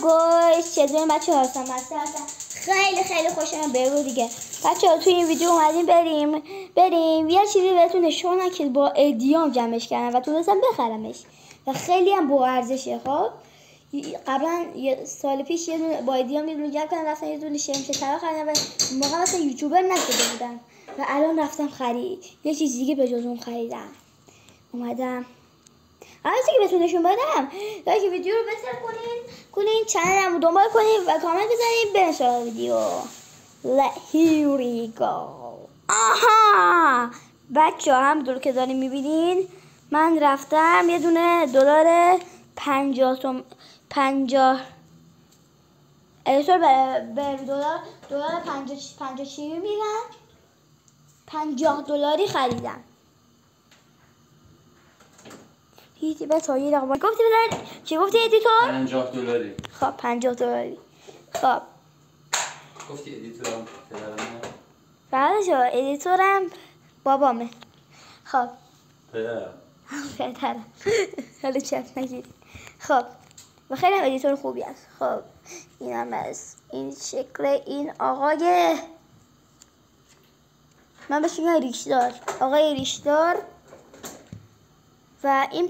گوش چطورین بچه ها؟ هستم خیلی خوشم برو دیگه بچه ها. توی این ویدیو اومدیم بریم یه چیزی بهتون نشونم که با ادیام جمعش کردم و تونستم بخرمش و خیلی هم با ارزشه. خب قبلا یه سال پیش یه دونه با ادیام یه دونه جمع کردم، رفتم یه دونه شمشه طلا خریدم و موقع مثلا یوتیوبر نشده بودم و الان رفتم خرید یه چیز دیگه به جز اون خریدم. اومدم اما چیزی که بهتون نشون بدم لایک ویدیو رو بسر کنین چنلم رو دنبال کنین و کامنت بزنین بریم سراغ ویدیو. Here we go. آها بچه ها، همونطور که دارین میبینین من رفتم یه دونه دلار 50 ادیتور به دلار 50 چی میگن 50 دلاری خریدم. هیچی به تا یه رقم گفتی بدن چی گفتی ادیتور؟ 50 دلاری. خب 50 دلاری. خب گفتی ادیتورم پدرمه؟ بعدش ادیتورم بابامه. خب پدرم حالا چرت نگیری. خب و خیلی هم ادیتور خوبی است. خب اینم از این شکل این آقای من بهش میگم ریشدار، آقای ریشدار و این